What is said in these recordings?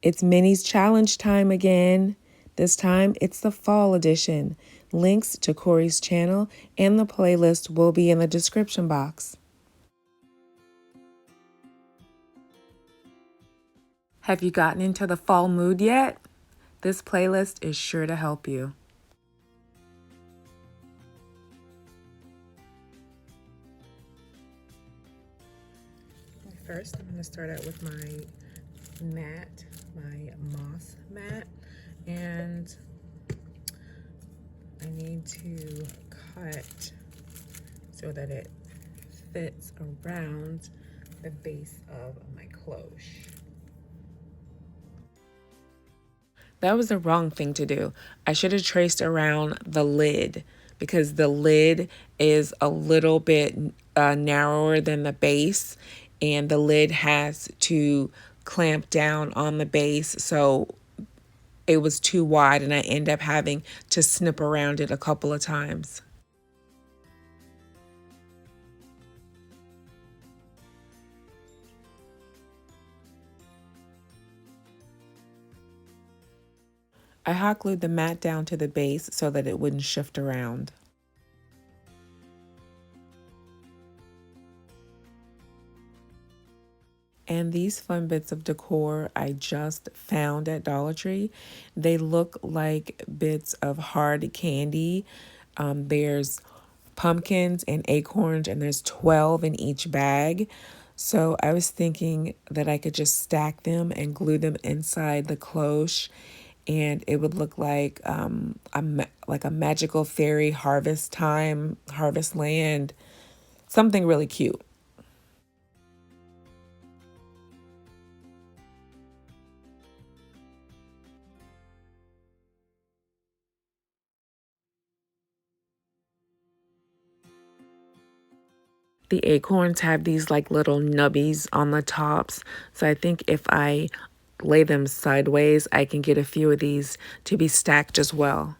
It's Minnie's challenge time again. This time it's the fall edition. Links to Corie's channel and the playlist will be in the description box. Have you gotten into the fall mood yet? This playlist is sure to help you. First, I'm going to start out with my mat, my moss mat, and I need to cut so that it fits around the base of my cloche. That was the wrong thing to do. I should have traced around the lid because the lid is a little bit narrower than the base, and the lid has to clamp down on the base, so it was too wide and I end up having to snip around it a couple of times. I hot glued the mat down to the base so that it wouldn't shift around. And these fun bits of decor I just found at Dollar Tree. They look like bits of hard candy. There's pumpkins and acorns, and there's 12 in each bag. So I was thinking that I could just stack them and glue them inside the cloche, and it would look like a magical fairy harvest time, harvest land, something really cute. The acorns have these like little nubbies on the tops. So I think if I lay them sideways, I can get a few of these to be stacked as well.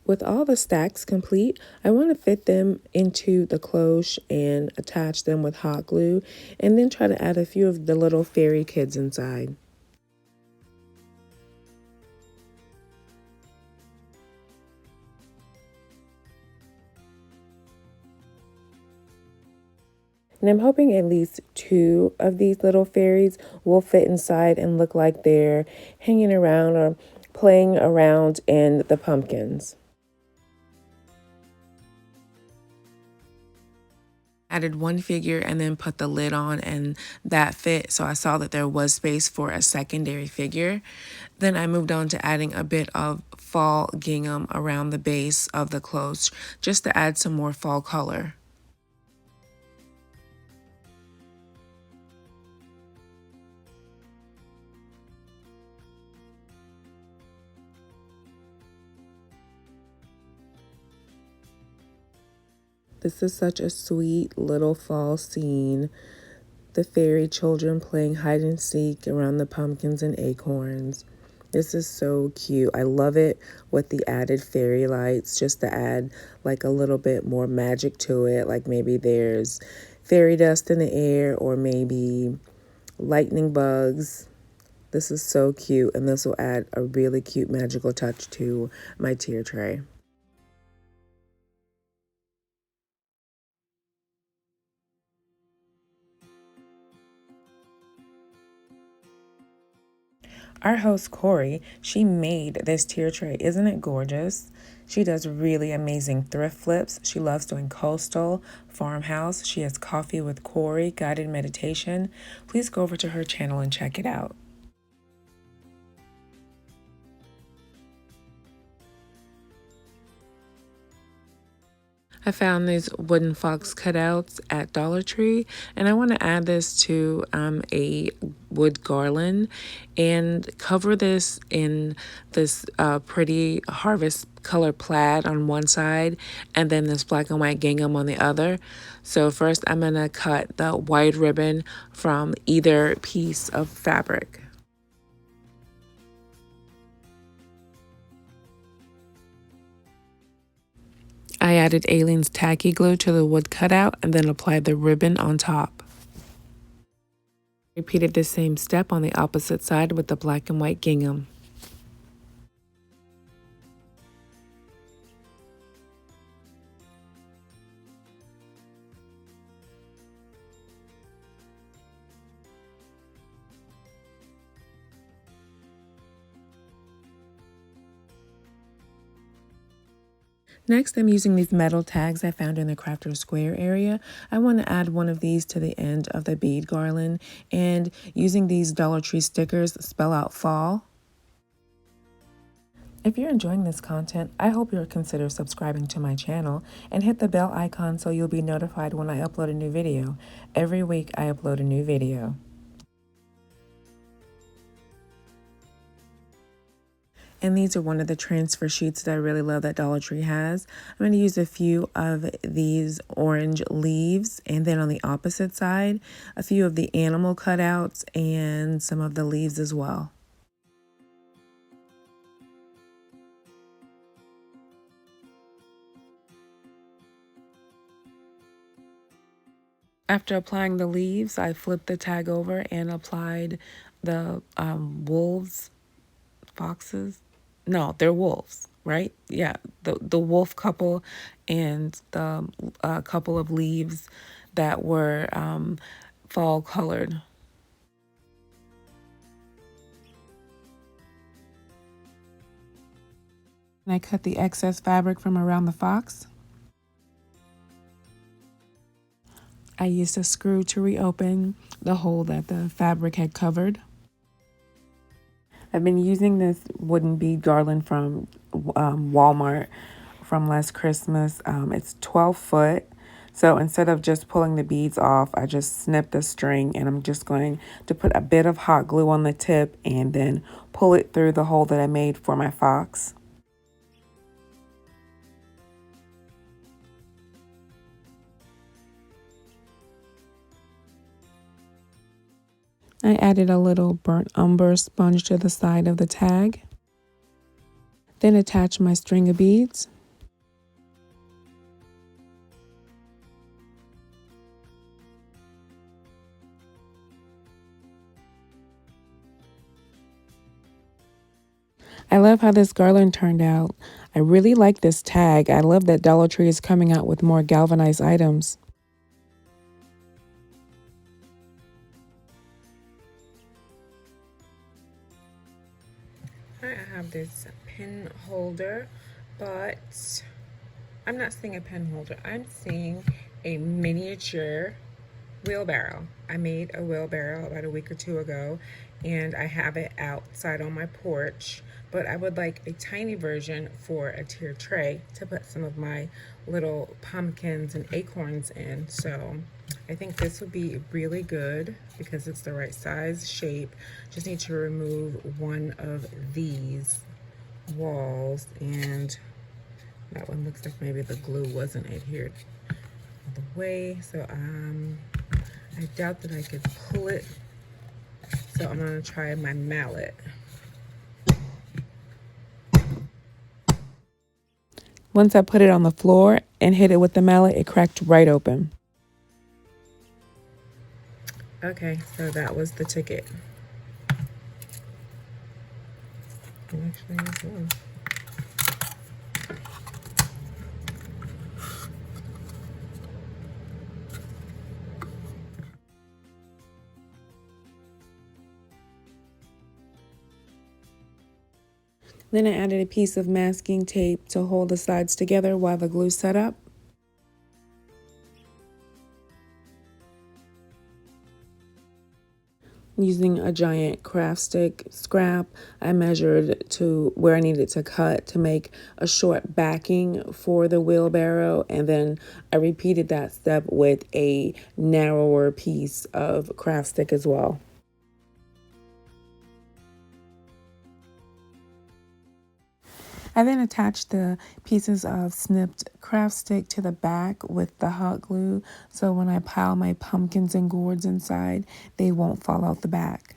With all the stacks complete, I want to fit them into the cloche and attach them with hot glue, and then try to add a few of the little fairy kids inside. And I'm hoping at least 2 of these little fairies will fit inside and look like they're hanging around or playing around in the pumpkins. Added one figure and then put the lid on, and that fit, so I saw that there was space for a secondary figure. Then I moved on to adding a bit of fall gingham around the base of the clothes just to add some more fall color. This is such a sweet little fall scene. The fairy children playing hide and seek around the pumpkins and acorns. This is so cute. I love it with the added fairy lights just to add like a little bit more magic to it. Like maybe there's fairy dust in the air or maybe lightning bugs. This is so cute, and this will add a really cute magical touch to my tier tray. Our host, Corie, she made this tier tray. Isn't it gorgeous? She does really amazing thrift flips. She loves doing coastal, farmhouse. She has Coffee with Corie, guided meditation. Please go over to her channel and check it out. I found these wooden fox cutouts at Dollar Tree, and I want to add this to a wood garland and cover this in this pretty harvest color plaid on one side and then this black and white gingham on the other. So first I'm going to cut the white ribbon from either piece of fabric. I added Aleene's tacky glue to the wood cutout and then applied the ribbon on top. Repeated the same step on the opposite side with the black and white gingham. Next, I'm using these metal tags I found in the Crafter Square area. I want to add one of these to the end of the bead garland, and using these Dollar Tree stickers, spell out fall. If you're enjoying this content, I hope you'll consider subscribing to my channel and hit the bell icon so you'll be notified when I upload a new video. Every week I upload a new video. And these are one of the transfer sheets that I really love that Dollar Tree has. I'm going to use a few of these orange leaves, and then on the opposite side, a few of the animal cutouts and some of the leaves as well. After applying the leaves, I flipped the tag over and applied the wolves, foxes. No, they're wolves, right? Yeah, the wolf couple and the couple of leaves that were fall colored. And I cut the excess fabric from around the fox. I used a screw to reopen the hole that the fabric had covered. I've been using this wooden bead garland from Walmart from last Christmas. It's 12 foot. So instead of just pulling the beads off, I just snipped the string, and I'm just going to put a bit of hot glue on the tip and then pull it through the hole that I made for my fox. I added a little burnt umber sponge to the side of the tag. Then attach my string of beads. I love how this garland turned out. I really like this tag. I love that Dollar Tree is coming out with more galvanized items. I have this pen holder, but I'm not seeing a pen holder. I'm seeing a miniature wheelbarrow. I made a wheelbarrow about a week or two ago, and I have it outside on my porch, but I would like a tiny version for a tier tray to put some of my little pumpkins and acorns in. So I think this would be really good because it's the right size, shape. Just need to remove one of these walls, and that one looks like maybe the glue wasn't adhered all the way. So I doubt that I could pull it. So I'm gonna try my mallet. Once I put it on the floor and hit it with the mallet, it cracked right open. Okay, so that was the ticket. Actually, this one. Then I added a piece of masking tape to hold the sides together while the glue set up. Using a giant craft stick scrap, I measured to where I needed to cut to make a short backing for the wheelbarrow, and then I repeated that step with a narrower piece of craft stick as well. I then attached the pieces of snipped craft stick to the back with the hot glue, so when I pile my pumpkins and gourds inside, they won't fall out the back.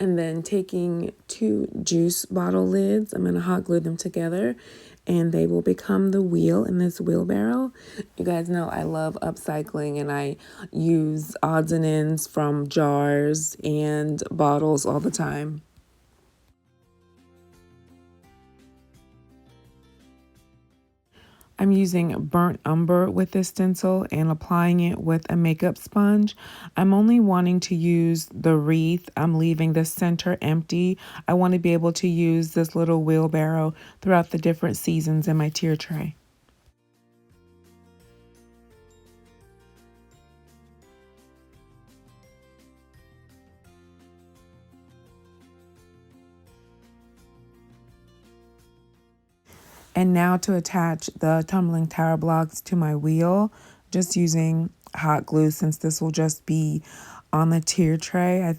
And then taking 2 juice bottle lids, I'm going to hot glue them together and they will become the wheel in this wheelbarrow. You guys know I love upcycling and I use odds and ends from jars and bottles all the time. I'm using burnt umber with this stencil and applying it with a makeup sponge. I'm only wanting to use the wreath. I'm leaving the center empty. I want to be able to use this little wheelbarrow throughout the different seasons in my tier tray. And now to attach the tumbling tower blocks to my wheel, just using hot glue since this will just be on the tier tray.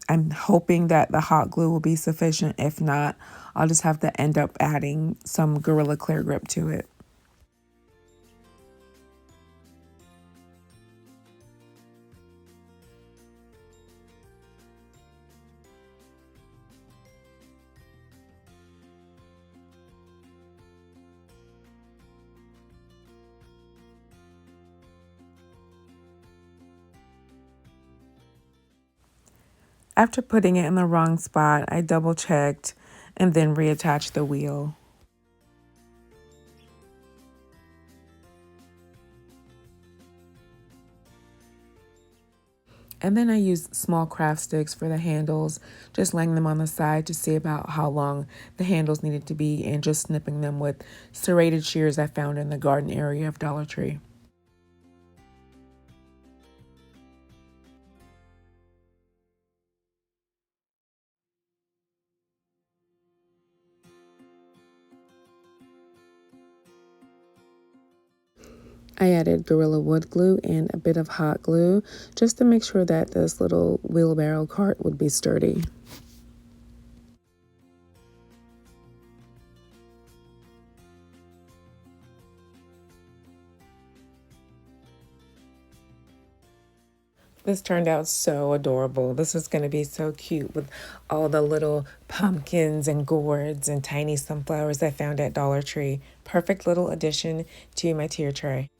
I'm hoping that the hot glue will be sufficient. If not, I'll just have to end up adding some Gorilla Clear Grip to it. After putting it in the wrong spot, I double checked and then reattached the wheel. And then I used small craft sticks for the handles, just laying them on the side to see about how long the handles needed to be and just snipping them with serrated shears I found in the garden area of Dollar Tree. I added Gorilla Wood glue and a bit of hot glue just to make sure that this little wheelbarrow cart would be sturdy. This turned out so adorable. This is going to be so cute with all the little pumpkins and gourds and tiny sunflowers I found at Dollar Tree. Perfect little addition to my tier tray.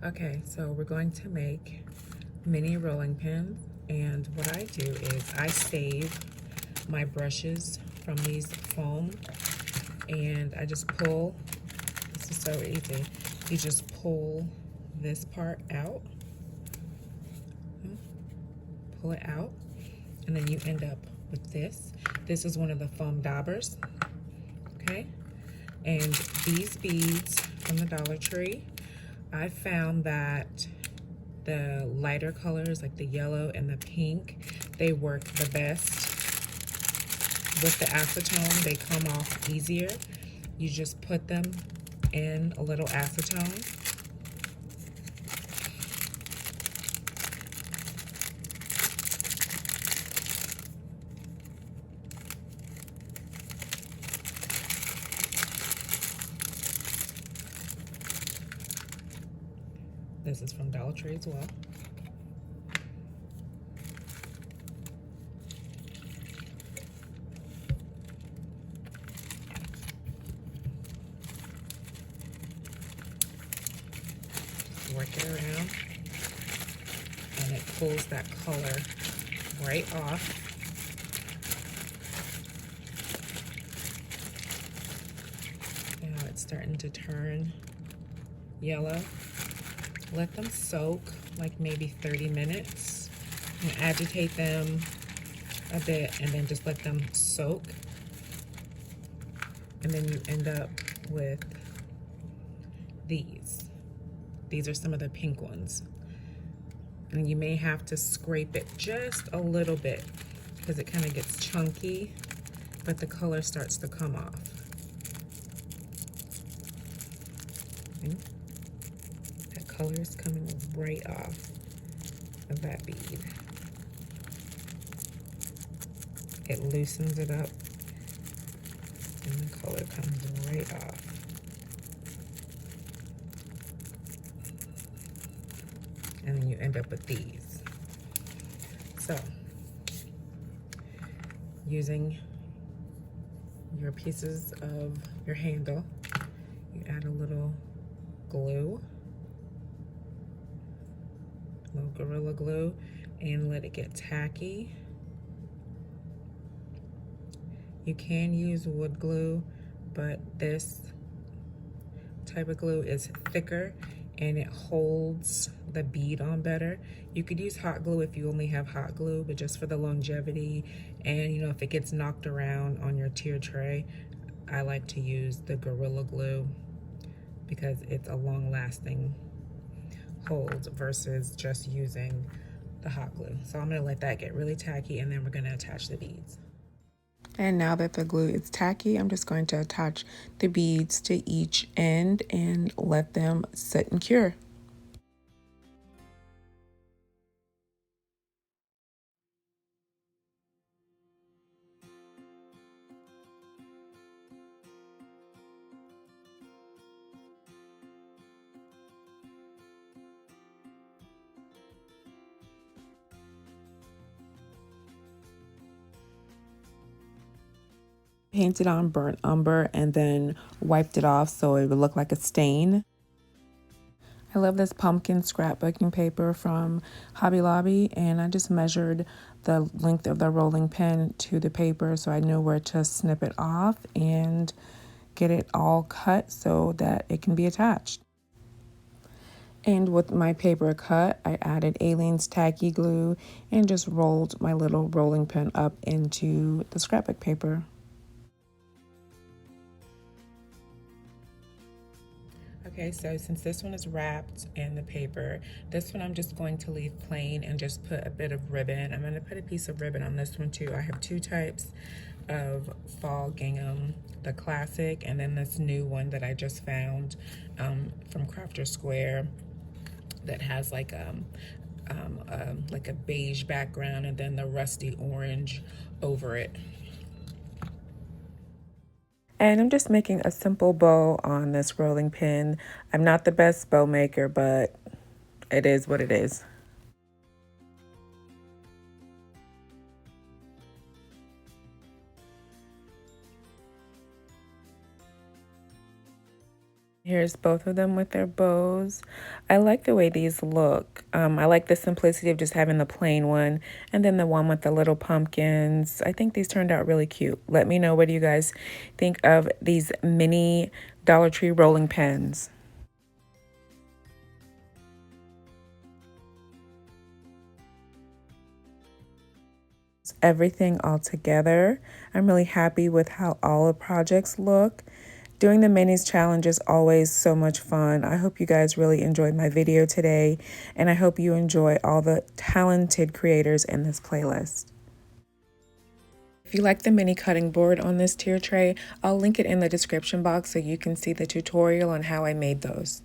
Okay, so we're going to make mini rolling pins, and what I do is I save my brushes from these foam, and I just pull. This is so easy. You just pull this part out, pull it out, and then you end up with this. This is one of the foam daubers, okay? And these beads from the Dollar Tree, I found that the lighter colors like the yellow and the pink, they work the best. With the acetone, they come off easier. You just put them in a little acetone. This is from Dollar Tree as well. Work it around and it pulls that color right off. Now it's starting to turn yellow. Let them soak like maybe 30 minutes and agitate them a bit and then just let them soak. And then you end up with these. These are some of the pink ones. And you may have to scrape it just a little bit because it kind of gets chunky, but the color starts to come off. Okay. That color is coming right off of that bead. It loosens it up. And And the color comes right off. And then you end up with these. So, using your pieces of your handle, you add a little glue, a little Gorilla Glue, and let it get tacky. You can use wood glue, but this type of glue is thicker and it holds the bead on better. You could use hot glue if you only have hot glue, but just for the longevity and if it gets knocked around on your tier tray, I like to use the Gorilla Glue because it's a long-lasting hold versus just using the hot glue. So I'm gonna let that get really tacky and then we're gonna attach the beads. And now that the glue is tacky, I'm just going to attach the beads to each end and let them sit and cure. Painted on burnt umber and then wiped it off so it would look like a stain. I love this pumpkin scrapbooking paper from Hobby Lobby, and I just measured the length of the rolling pin to the paper so I knew where to snip it off and get it all cut so that it can be attached. And with my paper cut, I added Aleene's tacky glue and just rolled my little rolling pin up into the scrapbook paper. Okay, so since this one is wrapped in the paper, this one I'm just going to leave plain and just put a bit of ribbon. I'm going to put a piece of ribbon on this one too. I have two types of fall gingham, the classic and then this new one that I just found from Crafter Square that has like a beige background and then the rusty orange over it. And I'm just making a simple bow on this rolling pin. I'm not the best bow maker, but it is what it is. Here's both of them with their bows. I like the way these look. I like the simplicity of just having the plain one and then the one with the little pumpkins. I think these turned out really cute. Let me know what do you guys think of these mini Dollar Tree rolling pins. Everything all together. I'm really happy with how all the projects look. Doing the minis challenge is always so much fun. I hope you guys really enjoyed my video today, and I hope you enjoy all the talented creators in this playlist. If you like the mini cutting board on this tier tray, I'll link it in the description box so you can see the tutorial on how I made those.